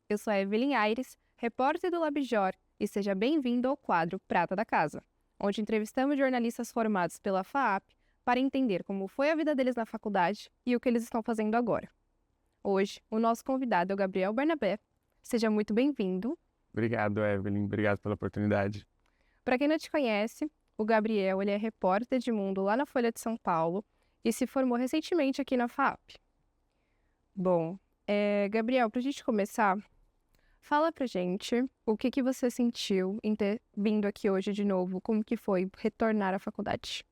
eu sou a Evelyn Aires, repórter do LabJOR, e seja bem-vindo ao quadro Prata da Casa, onde entrevistamos jornalistas formados pela FAAP para entender como foi a vida deles na faculdade e o que eles estão fazendo agora. Hoje, o nosso convidado é o Gabriel Barnabé. Seja muito bem-vindo. Obrigado, Evelyn. Obrigado pela oportunidade. Para quem não te conhece, o Gabriel ele é repórter de mundo lá na Folha de São Paulo e se formou recentemente aqui na FAAP. Bom, Gabriel, para a gente começar, fala pra gente o que você sentiu em ter vindo aqui hoje de novo, como que foi retornar à faculdade?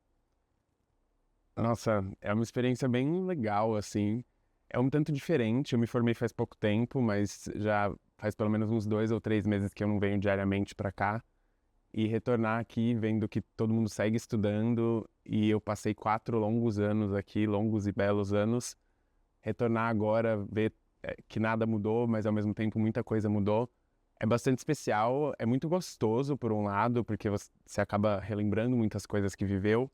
Nossa, é uma experiência bem legal, assim. É um tanto diferente. Eu me formei faz pouco tempo, mas já faz pelo menos uns 2 ou 3 meses que eu não venho diariamente para cá. E retornar aqui, vendo que todo mundo segue estudando, e eu passei 4 longos anos aqui, longos e belos anos. Retornar agora, ver que nada mudou, mas ao mesmo tempo muita coisa mudou. É bastante especial, é muito gostoso por um lado, porque você acaba relembrando muitas coisas que viveu.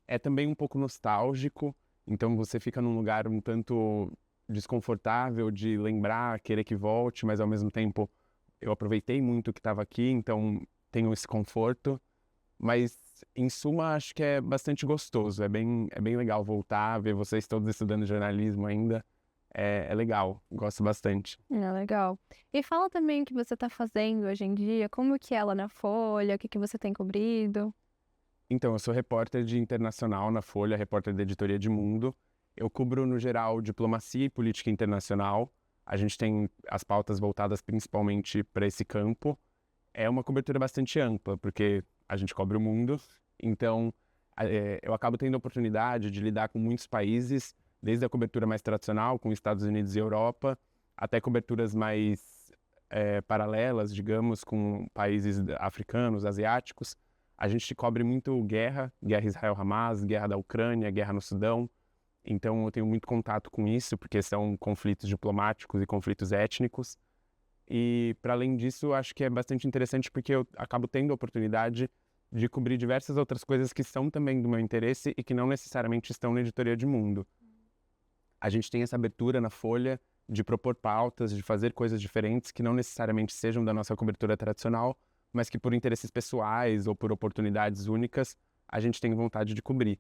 É também um pouco nostálgico, então você fica num lugar um tanto desconfortável de lembrar, querer que volte, mas ao mesmo tempo eu aproveitei muito que estava aqui, então tenho esse conforto. Mas, em suma, acho que é bastante gostoso, é bem legal voltar, ver vocês todos estudando jornalismo ainda. É legal, gosto bastante. Legal. E fala também o que você está fazendo hoje em dia, como que é lá na Folha, o que você tem cobrido? Então, eu sou repórter de internacional na Folha, repórter da editoria de Mundo. Eu cubro, no geral, diplomacia e política internacional. A gente tem as pautas voltadas principalmente para esse campo. É uma cobertura bastante ampla, porque a gente cobre o mundo. Então, eu acabo tendo a oportunidade de lidar com muitos países, desde a cobertura mais tradicional, com Estados Unidos e Europa, até coberturas mais paralelas, digamos, com países africanos, asiáticos. A gente cobre muito guerra Israel-Hamas, guerra da Ucrânia, guerra no Sudão. Então eu tenho muito contato com isso, porque são conflitos diplomáticos e conflitos étnicos. E, para além disso, acho que é bastante interessante porque eu acabo tendo a oportunidade de cobrir diversas outras coisas que são também do meu interesse e que não necessariamente estão na editoria de Mundo. A gente tem essa abertura na Folha de propor pautas, de fazer coisas diferentes que não necessariamente sejam da nossa cobertura tradicional, mas que por interesses pessoais ou por oportunidades únicas, a gente tem vontade de cobrir.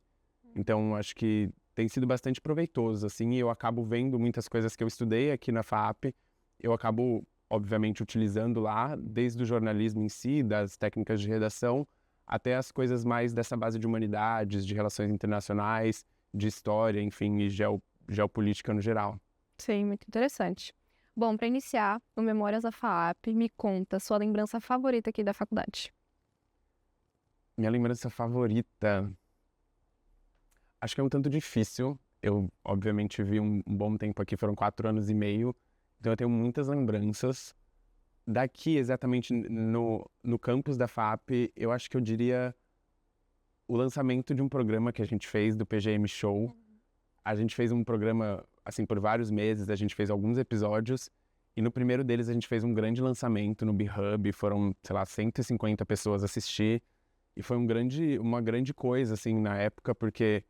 Então, acho que tem sido bastante proveitoso, assim, e eu acabo vendo muitas coisas que eu estudei aqui na FAAP, eu acabo, obviamente, utilizando lá, desde o jornalismo em si, das técnicas de redação, até as coisas mais dessa base de humanidades, de relações internacionais, de história, enfim, e geopolítica no geral. Sim, muito interessante. Bom, para iniciar, o Memórias da FAAP, me conta sua lembrança favorita aqui da faculdade. Minha lembrança favorita, acho que é um tanto difícil. Eu, obviamente, vi um bom tempo aqui, foram 4 anos e meio, então eu tenho muitas lembranças. Daqui, exatamente no campus da FAP, eu acho que eu diria o lançamento de um programa que a gente fez, do PGM Show. A gente fez um programa, assim, por vários meses, a gente fez alguns episódios, e no primeiro deles a gente fez um grande lançamento no B-Hub, foram, sei lá, 150 pessoas assistir, e foi uma grande coisa, assim, na época, porque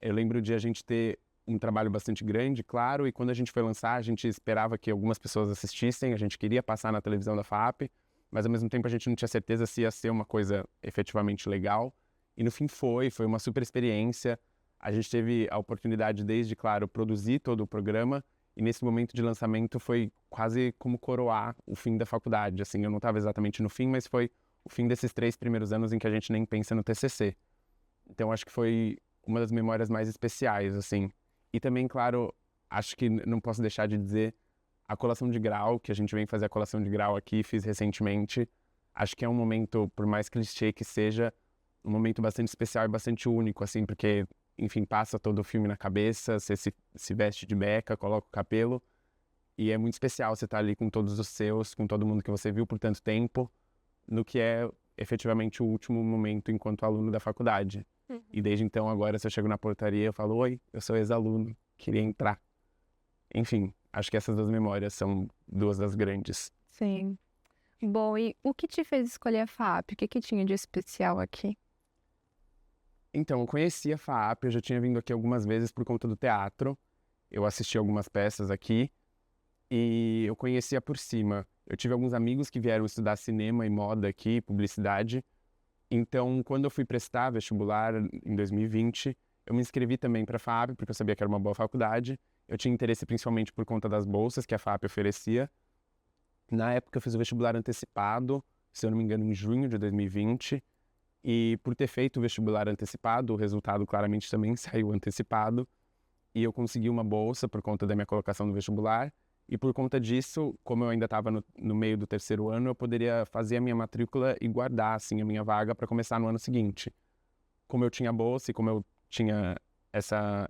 eu lembro de a gente ter um trabalho bastante grande, claro, e quando a gente foi lançar, a gente esperava que algumas pessoas assistissem, a gente queria passar na televisão da FAP, mas ao mesmo tempo a gente não tinha certeza se ia ser uma coisa efetivamente legal, e no fim foi uma super experiência. A gente teve a oportunidade desde, claro, produzir todo o programa, e nesse momento de lançamento foi quase como coroar o fim da faculdade, assim, eu não estava exatamente no fim, mas foi o fim desses 3 primeiros anos em que a gente nem pensa no TCC. Então acho que foi uma das memórias mais especiais, assim. E também, claro, acho que não posso deixar de dizer a colação de grau, que a gente vem fazer a colação de grau aqui, fiz recentemente. Acho que é um momento, por mais clichê que seja, um momento bastante especial e bastante único, assim, porque, enfim, passa todo o filme na cabeça, você se veste de beca, coloca o cabelo, e é muito especial você estar ali com todos os seus, com todo mundo que você viu por tanto tempo, no que é efetivamente o último momento enquanto aluno da faculdade. E desde então, agora, se eu chego na portaria, eu falo: oi, eu sou ex-aluno, queria entrar. Enfim, acho que essas 2 memórias são 2 das grandes. Sim. Bom, e o que te fez escolher a FAAP? O que tinha de especial aqui? Então, eu conheci a FAAP, eu já tinha vindo aqui algumas vezes por conta do teatro. Eu assisti algumas peças aqui. e eu conhecia por cima. Eu tive alguns amigos que vieram estudar cinema e moda aqui, publicidade. Então, quando eu fui prestar vestibular em 2020, eu me inscrevi também para a FAP, porque eu sabia que era uma boa faculdade. Eu tinha interesse principalmente por conta das bolsas que a FAP oferecia. Na época, eu fiz o vestibular antecipado, se eu não me engano, em junho de 2020. E por ter feito o vestibular antecipado, o resultado claramente também saiu antecipado. E eu consegui uma bolsa por conta da minha colocação no vestibular. E por conta disso, como eu ainda estava no meio do terceiro ano, eu poderia fazer a minha matrícula e guardar assim, a minha vaga para começar no ano seguinte. Como eu tinha bolsa e como eu tinha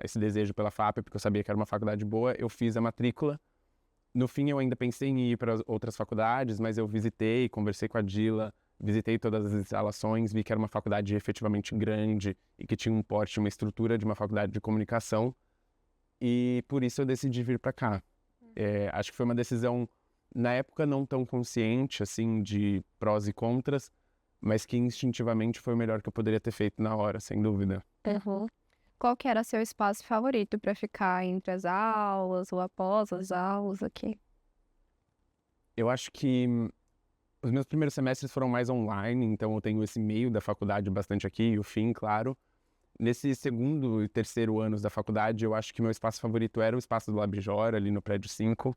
esse desejo pela FAP, porque eu sabia que era uma faculdade boa, eu fiz a matrícula. No fim, eu ainda pensei em ir para outras faculdades, mas eu visitei, conversei com a Dila, visitei todas as instalações, vi que era uma faculdade efetivamente grande e que tinha um porte, uma estrutura de uma faculdade de comunicação. E por isso eu decidi vir para cá. Acho que foi uma decisão, na época, não tão consciente, assim, de prós e contras, mas que instintivamente foi o melhor que eu poderia ter feito na hora, sem dúvida. Uhum. Qual que era seu espaço favorito para ficar entre as aulas ou após as aulas aqui? Eu acho que os meus primeiros semestres foram mais online, então eu tenho esse meio da faculdade bastante aqui, e o fim, claro. Nesse segundo e terceiro anos da faculdade, eu acho que meu espaço favorito era o espaço do Labjor, ali no prédio 5,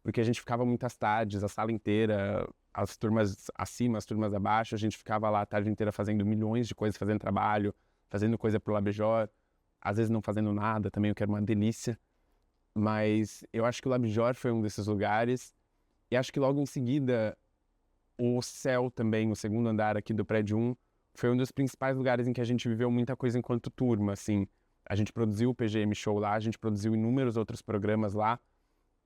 porque a gente ficava muitas tardes, a sala inteira, as turmas acima, as turmas abaixo, a gente ficava lá a tarde inteira fazendo milhões de coisas, fazendo trabalho, fazendo coisa pro Labjor, às vezes não fazendo nada também, o que era uma delícia. Mas eu acho que o Labjor foi um desses lugares, e acho que logo em seguida, o céu também, o segundo andar aqui do prédio 1, foi um dos principais lugares em que a gente viveu muita coisa enquanto turma, assim. A gente produziu o PGM Show lá, a gente produziu inúmeros outros programas lá,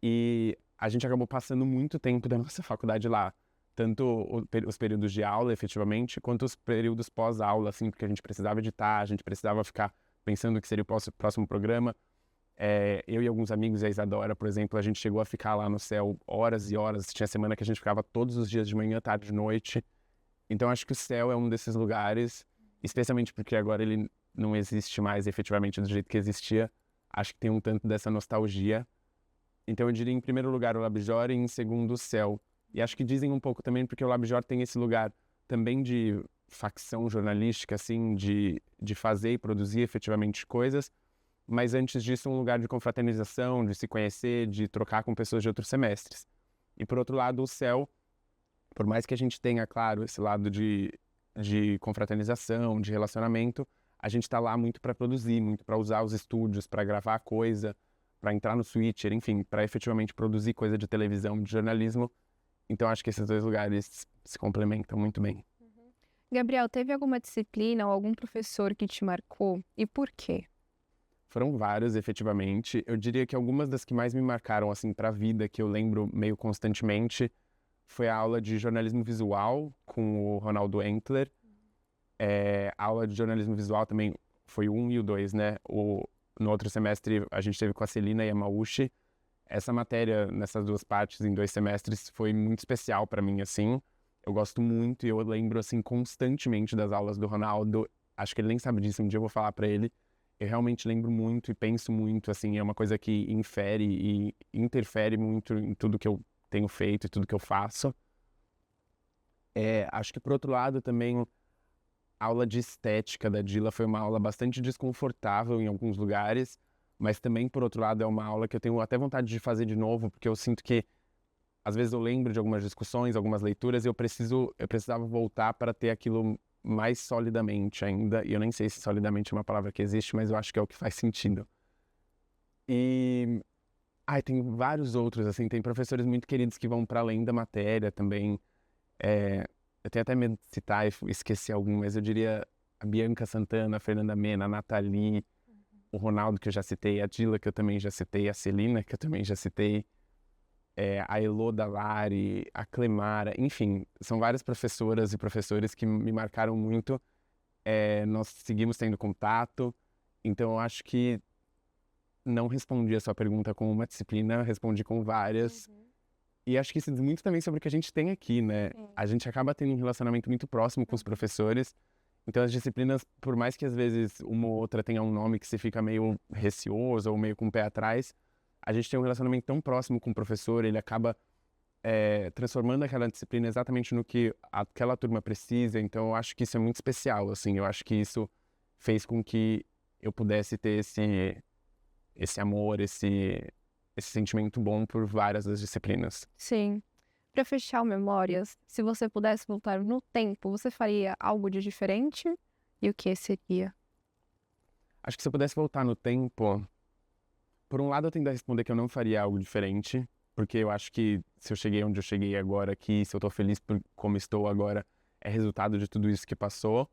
e a gente acabou passando muito tempo da nossa faculdade lá. Tanto os períodos de aula, efetivamente, quanto os períodos pós-aula, assim, porque a gente precisava editar, a gente precisava ficar pensando o que seria o próximo programa. Eu e alguns amigos, e a Isadora, por exemplo, a gente chegou a ficar lá no céu horas e horas. Tinha semana que a gente ficava todos os dias de manhã, tarde e noite. Então, acho que o céu é um desses lugares, especialmente porque agora ele não existe mais efetivamente do jeito que existia. Acho que tem um tanto dessa nostalgia. Então, eu diria em primeiro lugar o Labjor e em segundo o céu. E acho que dizem um pouco também porque o Labjor tem esse lugar também de facção jornalística, assim, de fazer e produzir efetivamente coisas, mas antes disso um lugar de confraternização, de se conhecer, de trocar com pessoas de outros semestres. E por outro lado, o céu, por mais que a gente tenha, claro, esse lado de confraternização, de relacionamento, a gente está lá muito para produzir, muito para usar os estúdios, para gravar coisa, para entrar no switcher, enfim, para efetivamente produzir coisa de televisão, de jornalismo. Então acho que esses dois lugares se complementam muito bem. Gabriel, teve alguma disciplina ou algum professor que te marcou e por quê? Foram vários, efetivamente. Eu diria que algumas das que mais me marcaram, assim, para a vida, que eu lembro meio constantemente, foi a aula de jornalismo visual com o Ronaldo Entler. A aula de jornalismo visual também foi o 1 e o 2, né? No outro semestre a gente teve com a Celina Yamauchi. Essa matéria, nessas duas partes, em 2 semestres, foi muito especial para mim, assim. Eu gosto muito e eu lembro, assim, constantemente das aulas do Ronaldo. Acho que ele nem sabe disso, um dia eu vou falar para ele. Eu realmente lembro muito e penso muito, assim, é uma coisa que infere e interfere muito em tudo que eu tenho feito e tudo que eu faço. Acho que, por outro lado, também a aula de estética da Dila foi uma aula bastante desconfortável em alguns lugares, mas também, por outro lado, é uma aula que eu tenho até vontade de fazer de novo, porque eu sinto que, às vezes, eu lembro de algumas discussões, algumas leituras, e eu precisava voltar para ter aquilo mais solidamente ainda, e eu nem sei se solidamente é uma palavra que existe, mas eu acho que é o que faz sentido. E tem vários outros, assim, tem professores muito queridos que vão para além da matéria também. Eu tenho até medo de citar e esquecer algum, mas eu diria a Bianca Santana, a Fernanda Mena, a Nathalie, o Ronaldo, que eu já citei, a Dila, que eu também já citei, a Celina, que eu também já citei, a Elô Dalari, a Clemara, enfim, são várias professoras e professores que me marcaram muito. Nós seguimos tendo contato, então eu acho que não respondi a sua pergunta com uma disciplina, respondi com várias. E acho que isso diz muito também sobre o que a gente tem aqui, né? Sim. A gente acaba tendo um relacionamento muito próximo com os professores. Então as disciplinas, por mais que às vezes uma ou outra tenha um nome que você fica meio receoso ou meio com o pé atrás, a gente tem um relacionamento tão próximo com o professor, ele acaba transformando aquela disciplina exatamente no que aquela turma precisa, então eu acho que isso é muito especial, assim, eu acho que isso fez com que eu pudesse ter esse amor, esse sentimento bom por várias das disciplinas. Sim. Para fechar o Memórias, se você pudesse voltar no tempo, você faria algo de diferente? E o que seria? Acho que se eu pudesse voltar no tempo, por um lado eu tendo a responder que eu não faria algo diferente, porque eu acho que se eu cheguei onde eu cheguei agora aqui, se eu tô feliz por como estou agora, é resultado de tudo isso que passou.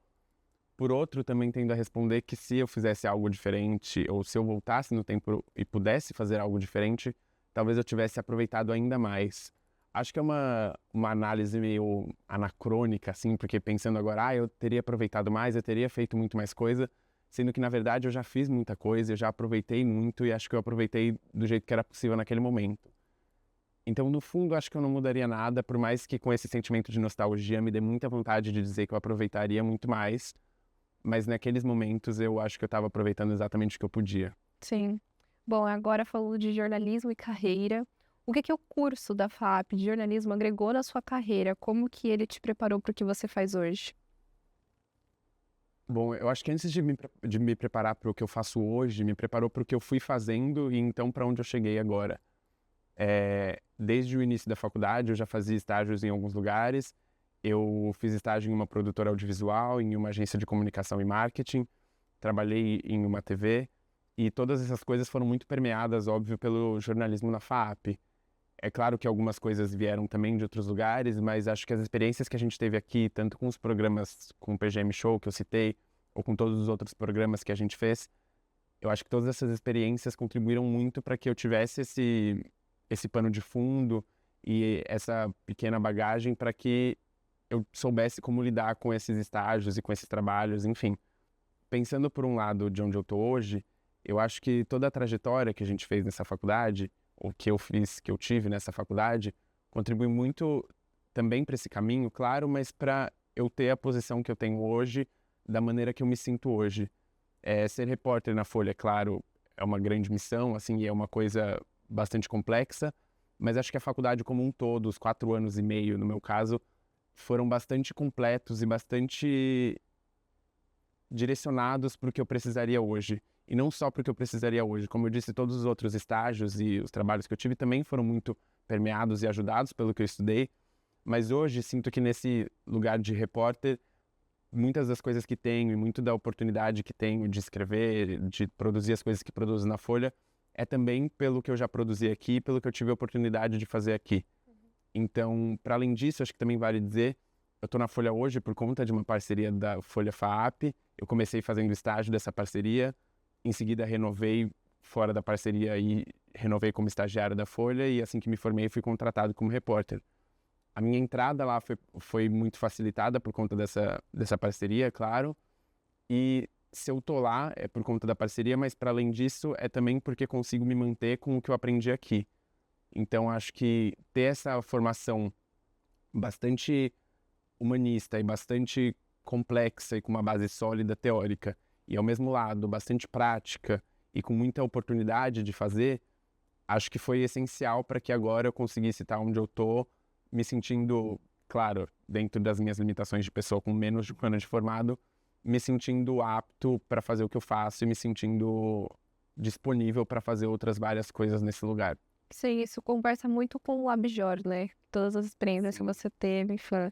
Por outro, também tendo a responder que se eu fizesse algo diferente, ou se eu voltasse no tempo e pudesse fazer algo diferente, talvez eu tivesse aproveitado ainda mais. Acho que é uma análise meio anacrônica, assim, porque pensando agora, eu teria aproveitado mais, eu teria feito muito mais coisa, sendo que, na verdade, eu já fiz muita coisa, eu já aproveitei muito e acho que eu aproveitei do jeito que era possível naquele momento. Então, no fundo, acho que eu não mudaria nada, por mais que com esse sentimento de nostalgia me dê muita vontade de dizer que eu aproveitaria muito mais, mas naqueles momentos eu acho que eu estava aproveitando exatamente o que eu podia. Sim. Bom, agora falando de jornalismo e carreira, o que o curso da FAP de jornalismo agregou na sua carreira? Como que ele te preparou para o que você faz hoje? Bom, eu acho que antes de me preparar para o que eu faço hoje, me preparou para o que eu fui fazendo e então para onde eu cheguei agora. Desde o início da faculdade, eu já fazia estágios em alguns lugares. Eu fiz estágio em uma produtora audiovisual, em uma agência de comunicação e marketing, trabalhei em uma TV e todas essas coisas foram muito permeadas, óbvio, pelo jornalismo na FAP. É claro que algumas coisas vieram também de outros lugares, mas acho que as experiências que a gente teve aqui, tanto com os programas, com o PGM Show que eu citei, ou com todos os outros programas que a gente fez, eu acho que todas essas experiências contribuíram muito para que eu tivesse esse pano de fundo e essa pequena bagagem para que eu soubesse como lidar com esses estágios e com esses trabalhos, enfim. Pensando por um lado de onde eu tô hoje, eu acho que toda a trajetória que a gente fez nessa faculdade, ou que eu fiz, que eu tive nessa faculdade, contribui muito também para esse caminho, claro, mas para eu ter a posição que eu tenho hoje, da maneira que eu me sinto hoje. Ser repórter na Folha, claro, é uma grande missão, assim, e é uma coisa bastante complexa, mas acho que a faculdade como um todo, os 4 anos e meio, no meu caso, foram bastante completos e bastante direcionados para o que eu precisaria hoje. E não só para o que eu precisaria hoje. Como eu disse, todos os outros estágios e os trabalhos que eu tive também foram muito permeados e ajudados pelo que eu estudei. Mas hoje sinto que nesse lugar de repórter, muitas das coisas que tenho e muito da oportunidade que tenho de escrever, de produzir as coisas que produzo na Folha, é também pelo que eu já produzi aqui, pelo que eu tive a oportunidade de fazer aqui. Então, para além disso, acho que também vale dizer, eu estou na Folha hoje por conta de uma parceria da Folha FAAP. Eu comecei fazendo estágio dessa parceria, em seguida renovei fora da parceria e renovei como estagiário da Folha e assim que me formei fui contratado como repórter. A minha entrada lá foi muito facilitada por conta dessa parceria, claro, e se eu tô lá é por conta da parceria, mas para além disso é também porque consigo me manter com o que eu aprendi aqui. Então acho que ter essa formação bastante humanista e bastante complexa e com uma base sólida teórica e ao mesmo lado bastante prática e com muita oportunidade de fazer, acho que foi essencial para que agora eu conseguisse estar onde eu tô, me sentindo, claro, dentro das minhas limitações de pessoa com menos de 1 ano de formado, me sentindo apto para fazer o que eu faço e me sentindo disponível para fazer outras várias coisas nesse lugar. Sim, isso conversa muito com o Labjor, né? Todas as experiências que você teve, enfim.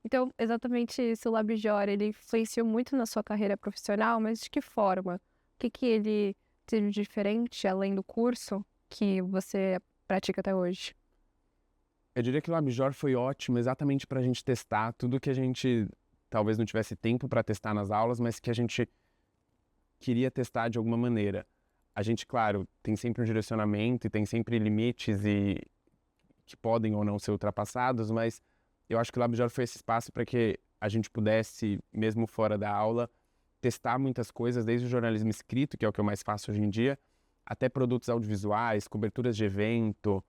Então, exatamente isso, o Labjor, ele influenciou muito na sua carreira profissional, mas de que forma? O que ele teve de diferente, além do curso, que você pratica até hoje? Eu diria que o LabJOR foi ótimo exatamente para a gente testar tudo que a gente talvez não tivesse tempo para testar nas aulas, mas que a gente queria testar de alguma maneira. A gente, claro, tem sempre um direcionamento e tem sempre limites e que podem ou não ser ultrapassados, mas eu acho que o LabJOR foi esse espaço para que a gente pudesse, mesmo fora da aula, testar muitas coisas, desde o jornalismo escrito, que é o que eu mais faço hoje em dia, até produtos audiovisuais, coberturas de evento,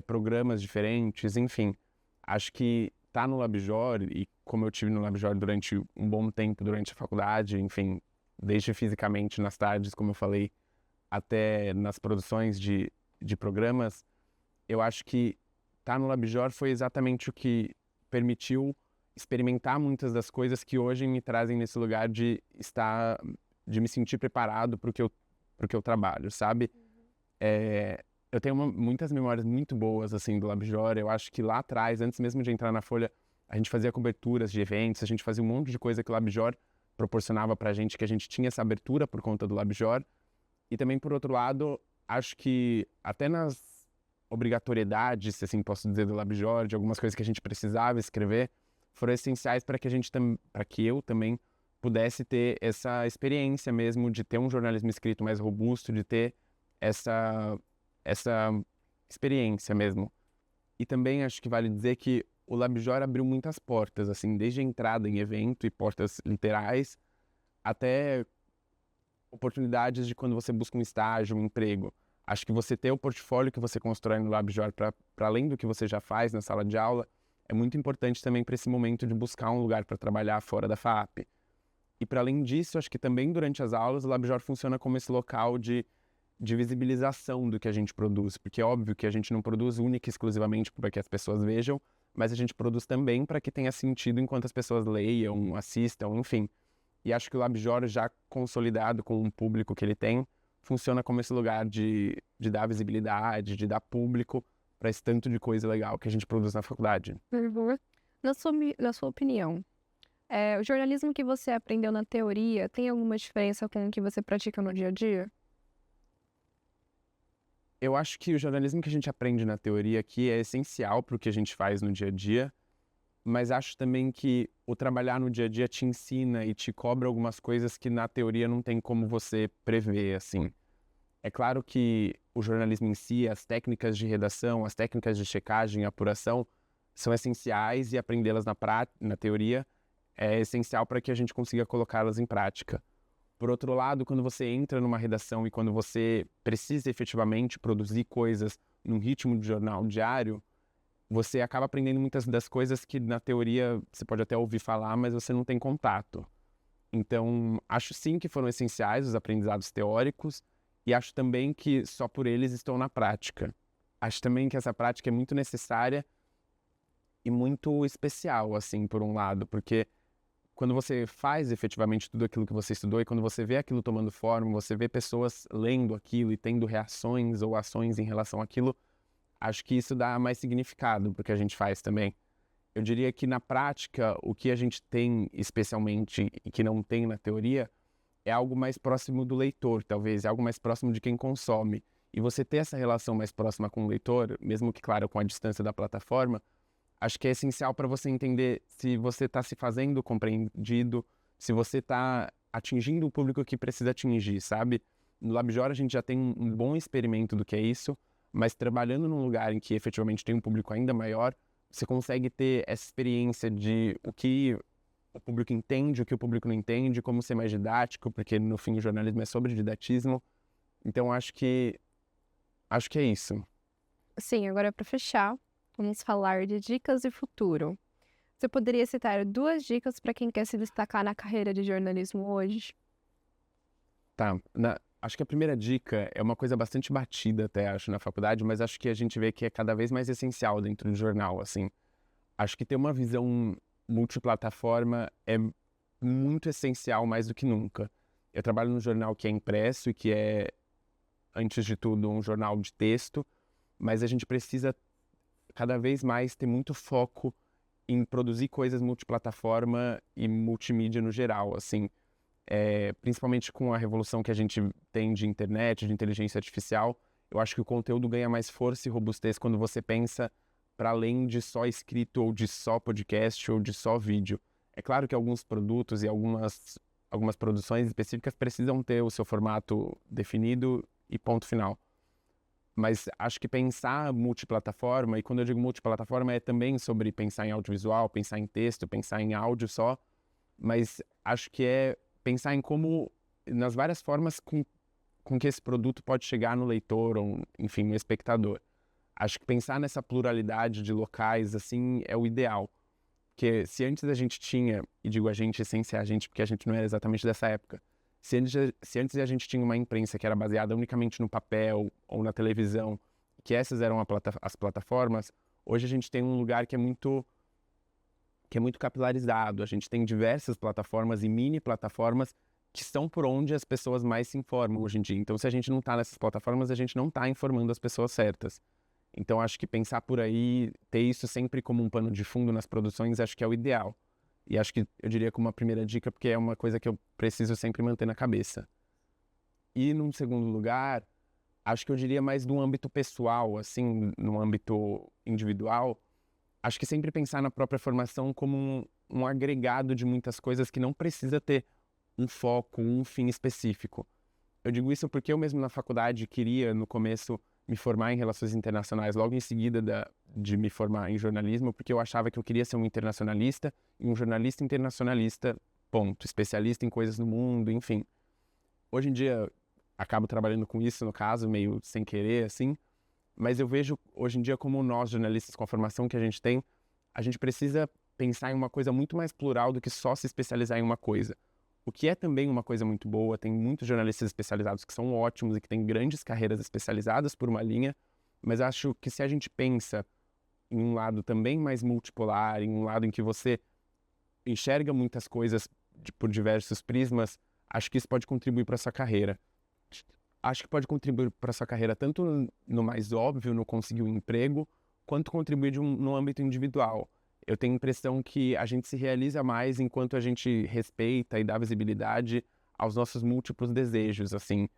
programas diferentes, enfim. Acho que tá no LabJOR, e como eu tive no LabJOR durante um bom tempo, durante a faculdade, enfim, desde fisicamente nas tardes, como eu falei, até nas produções de de programas, eu acho que estar no LabJOR foi exatamente o que permitiu experimentar muitas das coisas que hoje me trazem nesse lugar de me sentir preparado para o que eu trabalho, sabe? Eu tenho muitas memórias muito boas, assim, do LabJOR. Eu acho que lá atrás, antes mesmo de entrar na Folha, a gente fazia coberturas de eventos, a gente fazia um monte de coisa que o LabJOR proporcionava pra gente, que a gente tinha essa abertura por conta do LabJOR. E também, por outro lado, acho que até nas obrigatoriedades, se assim posso dizer, do LabJOR, de algumas coisas que a gente precisava escrever, foram essenciais para que eu também pudesse ter essa experiência mesmo de ter um jornalismo escrito mais robusto, de ter essa experiência mesmo. E também acho que vale dizer que o LabJOR abriu muitas portas, assim, desde a entrada em evento e portas literais, até oportunidades de quando você busca um estágio, um emprego. Acho que você ter o portfólio que você constrói no LabJOR para além do que você já faz na sala de aula é muito importante também para esse momento de buscar um lugar para trabalhar fora da FAP. E para além disso, acho que também durante as aulas o LabJOR funciona como esse local de visibilização do que a gente produz, porque é óbvio que a gente não produz única e exclusivamente para que as pessoas vejam, mas a gente produz também para que tenha sentido enquanto as pessoas leiam, assistam, enfim. E acho que o LabJOR, já consolidado com o público que ele tem, funciona como esse lugar de dar visibilidade, de dar público para esse tanto de coisa legal que a gente produz na faculdade. Na sua opinião, o jornalismo que você aprendeu na teoria tem alguma diferença com o que você pratica no dia a dia? Eu acho que o jornalismo que a gente aprende na teoria aqui é essencial para o que a gente faz no dia a dia, mas acho também que o trabalhar no dia a dia te ensina e te cobra algumas coisas que na teoria não tem como você prever, assim. É claro que o jornalismo em si, as técnicas de redação, as técnicas de checagem e apuração são essenciais e aprendê-las na teoria é essencial para que a gente consiga colocá-las em prática. Por outro lado, quando você entra numa redação e quando você precisa efetivamente produzir coisas num ritmo de jornal diário, você acaba aprendendo muitas das coisas que na teoria você pode até ouvir falar, mas você não tem contato. Então, acho sim que foram essenciais os aprendizados teóricos e acho também que só por eles estão na prática. Acho também que essa prática é muito necessária e muito especial, assim, por um lado, porque quando você faz efetivamente tudo aquilo que você estudou e quando você vê aquilo tomando forma, você vê pessoas lendo aquilo e tendo reações ou ações em relação àquilo, acho que isso dá mais significado para o que a gente faz também. Eu diria que na prática, o que a gente tem especialmente e que não tem na teoria é algo mais próximo do leitor, talvez, é algo mais próximo de quem consome. E você ter essa relação mais próxima com o leitor, mesmo que, claro, com a distância da plataforma, acho que é essencial para você entender se você está se fazendo compreendido, se você está atingindo o público que precisa atingir, sabe? No LabJOR a gente já tem um bom experimento do que é isso, mas trabalhando num lugar em que efetivamente tem um público ainda maior, você consegue ter essa experiência de o que o público entende, o que o público não entende, como ser mais didático, porque no fim o jornalismo é sobre didatismo. Então acho que é isso. Sim, agora para fechar, vamos falar de dicas de futuro. Você poderia citar 2 dicas para quem quer se destacar na carreira de jornalismo hoje? Tá, acho que a primeira dica é uma coisa bastante batida até, acho, na faculdade, mas acho que a gente vê que é cada vez mais essencial dentro do jornal, assim. Acho que ter uma visão multiplataforma é muito essencial mais do que nunca. Eu trabalho num jornal que é impresso e que é, antes de tudo, um jornal de texto, mas a gente precisa cada vez mais ter muito foco em produzir coisas multiplataforma e multimídia no geral, assim. Principalmente com a revolução que a gente tem de internet, de inteligência artificial, eu acho que o conteúdo ganha mais força e robustez quando você pensa para além de só escrito ou de só podcast ou de só vídeo. É claro que alguns produtos e algumas produções específicas precisam ter o seu formato definido e ponto final. Mas acho que pensar multiplataforma, e quando eu digo multiplataforma é também sobre pensar em audiovisual, pensar em texto, pensar em áudio só, mas acho que é pensar em como, nas várias formas com que esse produto pode chegar no leitor ou, enfim, no espectador. Acho que pensar nessa pluralidade de locais, assim, é o ideal. Porque se antes a gente tinha, e digo a gente sem ser a gente, porque a gente não era exatamente dessa época, se antes a gente tinha uma imprensa que era baseada unicamente no papel ou na televisão, que essas eram as plataformas, hoje a gente tem um lugar que é muito capilarizado. A gente tem diversas plataformas e mini plataformas que são por onde as pessoas mais se informam hoje em dia. Então, se a gente não está nessas plataformas, a gente não está informando as pessoas certas. Então, acho que pensar por aí, ter isso sempre como um pano de fundo nas produções, acho que é o ideal. E acho que eu diria como uma primeira dica, porque é uma coisa que eu preciso sempre manter na cabeça. E, num segundo lugar, acho que eu diria mais no âmbito pessoal, assim, no âmbito individual, acho que sempre pensar na própria formação como um agregado de muitas coisas que não precisa ter um foco, um fim específico. Eu digo isso porque eu mesmo na faculdade queria, no começo, me formar em relações internacionais, logo em seguida de me formar em jornalismo, porque eu achava que eu queria ser um internacionalista e um jornalista internacionalista, ponto, especialista em coisas do mundo, enfim. Hoje em dia, acabo trabalhando com isso, no caso, meio sem querer, assim, mas eu vejo hoje em dia como nós, jornalistas, com a formação que a gente precisa pensar em uma coisa muito mais plural do que só se especializar em uma coisa. O que é também uma coisa muito boa, tem muitos jornalistas especializados que são ótimos e que têm grandes carreiras especializadas por uma linha, mas acho que se a gente pensa em um lado também mais multipolar, em um lado em que você enxerga muitas coisas por diversos prismas, acho que isso pode contribuir para a sua carreira. Acho que pode contribuir para a sua carreira tanto no mais óbvio, no conseguir um emprego, quanto contribuir no âmbito individual. Eu tenho a impressão que a gente se realiza mais enquanto a gente respeita e dá visibilidade aos nossos múltiplos desejos, assim.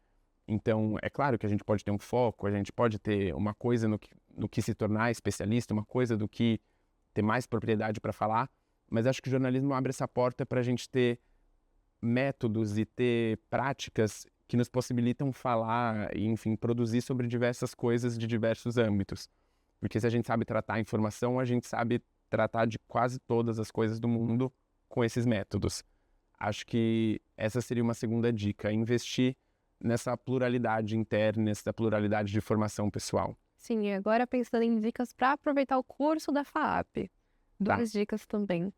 Então, é claro que a gente pode ter um foco, a gente pode ter uma coisa no que se tornar especialista, uma coisa do que ter mais propriedade para falar, mas acho que o jornalismo abre essa porta para a gente ter métodos e ter práticas que nos possibilitam falar e, enfim, produzir sobre diversas coisas de diversos âmbitos. Porque se a gente sabe tratar a informação, a gente sabe tratar de quase todas as coisas do mundo com esses métodos. Acho que essa seria uma segunda dica, investir nessa pluralidade interna, nessa pluralidade de formação pessoal. Sim, e agora pensando em dicas para aproveitar o curso da FAAP. Tá. Duas dicas também.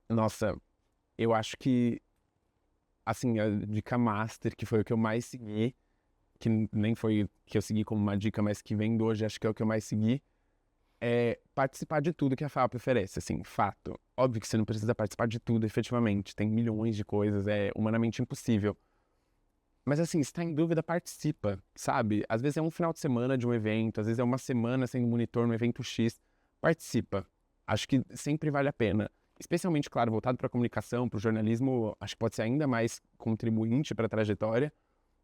Nossa, eu acho que, assim, a dica master, que foi o que eu mais segui, que nem foi que eu segui como uma dica, mas que vem de hoje, acho que é o que eu mais segui, é participar de tudo que a FAP oferece, assim, fato. Óbvio que você não precisa participar de tudo, efetivamente, tem milhões de coisas, é humanamente impossível. Mas assim, se tá em dúvida, participa, sabe? Às vezes é um final de semana de um evento, às vezes é uma semana sendo monitor no evento X, participa. Acho que sempre vale a pena. Especialmente, claro, voltado para a comunicação, para o jornalismo, acho que pode ser ainda mais contribuinte para a trajetória,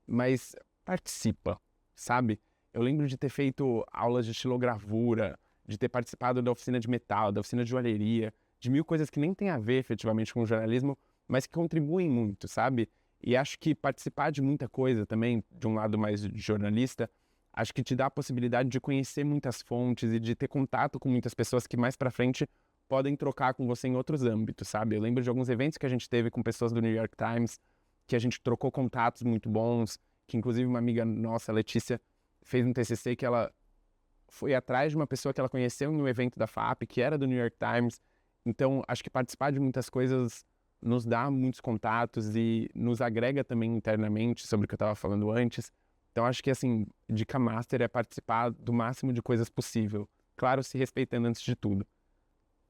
mas participa, sabe? Eu lembro de ter feito aulas de estilogravura, de ter participado da oficina de metal, da oficina de joalheria, de mil coisas que nem têm a ver efetivamente com o jornalismo, mas que contribuem muito, sabe? E acho que participar de muita coisa também, de um lado mais de jornalista, acho que te dá a possibilidade de conhecer muitas fontes e de ter contato com muitas pessoas que mais pra frente podem trocar com você em outros âmbitos, sabe? Eu lembro de alguns eventos que a gente teve com pessoas do New York Times, que a gente trocou contatos muito bons, que inclusive uma amiga nossa, Letícia, fez um TCC que ela foi atrás de uma pessoa que ela conheceu em um evento da FAP, que era do New York Times. Então, acho que participar de muitas coisas nos dá muitos contatos e nos agrega também internamente sobre o que eu estava falando antes. Então, acho que, assim, dica master é participar do máximo de coisas possível. Claro, se respeitando antes de tudo.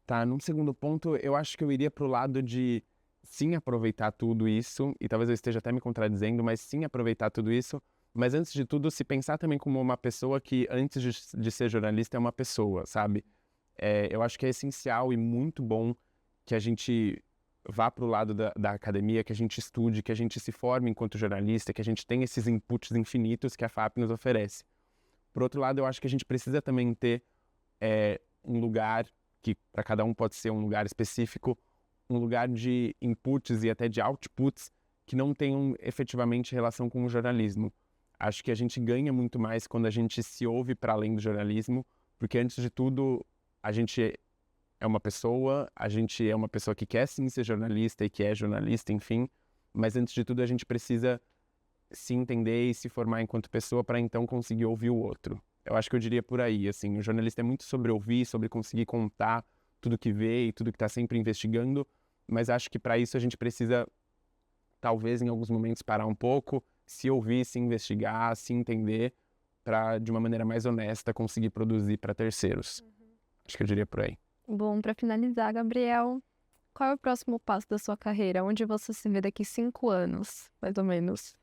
Tá, num segundo ponto, eu acho que eu iria pro lado de sim aproveitar tudo isso, e talvez eu esteja até me contradizendo, mas sim aproveitar tudo isso, mas antes de tudo, se pensar também como uma pessoa que, antes de ser jornalista, é uma pessoa, sabe? Eu acho que é essencial e muito bom que a gente vá para o lado da academia, que a gente estude, que a gente se forme enquanto jornalista, que a gente tenha esses inputs infinitos que a FAP nos oferece. Por outro lado, eu acho que a gente precisa também ter um lugar, que para cada um pode ser um lugar específico, um lugar de inputs e até de outputs que não tenham efetivamente relação com o jornalismo. Acho que a gente ganha muito mais quando a gente se ouve para além do jornalismo, porque antes de tudo, a gente é uma pessoa, a gente é uma pessoa que quer sim ser jornalista e que é jornalista, enfim, mas antes de tudo a gente precisa se entender e se formar enquanto pessoa para então conseguir ouvir o outro. Eu acho que eu diria por aí, assim, o jornalista é muito sobre ouvir, sobre conseguir contar tudo que vê e tudo que está sempre investigando, mas acho que para isso a gente precisa, talvez em alguns momentos, parar um pouco, se ouvir, se investigar, se entender, para, de uma maneira mais honesta, conseguir produzir para terceiros. Acho que eu diria por aí. Bom, para finalizar, Gabriel, qual é o próximo passo da sua carreira? Onde você se vê daqui 5 anos, mais ou menos?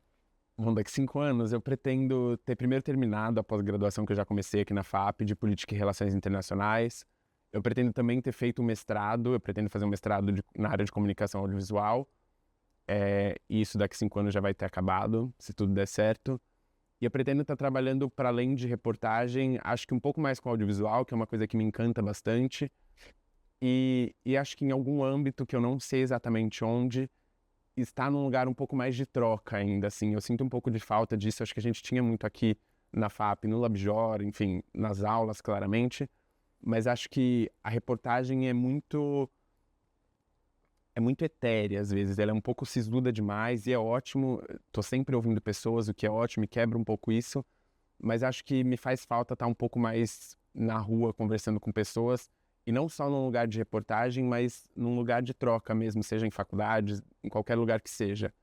Bom, daqui 5 anos eu pretendo ter primeiro terminado a pós-graduação que eu já comecei aqui na FAP de Política e Relações Internacionais. Eu pretendo também ter feito um mestrado, eu pretendo fazer um mestrado na área de comunicação audiovisual. E isso daqui 5 anos já vai ter acabado, se tudo der certo. E eu pretendo estar trabalhando para além de reportagem, acho que um pouco mais com audiovisual, que é uma coisa que me encanta bastante. E acho que em algum âmbito que eu não sei exatamente onde, está num lugar um pouco mais de troca ainda, assim. Eu sinto um pouco de falta disso, acho que a gente tinha muito aqui na FAP, no LabJOR, enfim, nas aulas, claramente. Mas acho que a reportagem é muito etérea, às vezes. Ela é um pouco sisuda demais e é ótimo. Tô sempre ouvindo pessoas, o que é ótimo, e quebra um pouco isso. Mas acho que me faz falta estar um pouco mais na rua, conversando com pessoas. E não só num lugar de reportagem, mas num lugar de troca mesmo, seja em faculdades, em qualquer lugar que seja.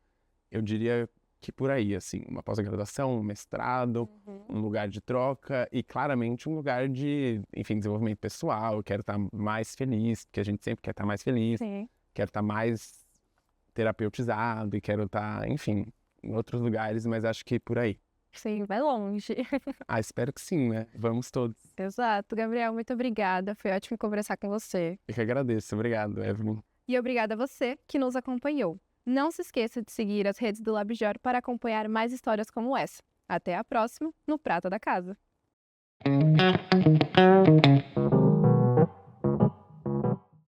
Eu diria que por aí, assim, uma pós-graduação, um mestrado, um lugar de troca e claramente um lugar de, enfim, desenvolvimento pessoal. Eu quero estar mais feliz, porque a gente sempre quer estar mais feliz. Sim. Quero estar mais terapeutizado e quero estar, enfim, em outros lugares, mas acho que por aí. Sim, vai longe. Espero que sim, né? Vamos todos. Exato. Gabriel, muito obrigada. Foi ótimo conversar com você. Eu que agradeço. Obrigado, Evelyn. E obrigada a você que nos acompanhou. Não se esqueça de seguir as redes do LabJOR para acompanhar mais histórias como essa. Até a próxima, no Prata da Casa.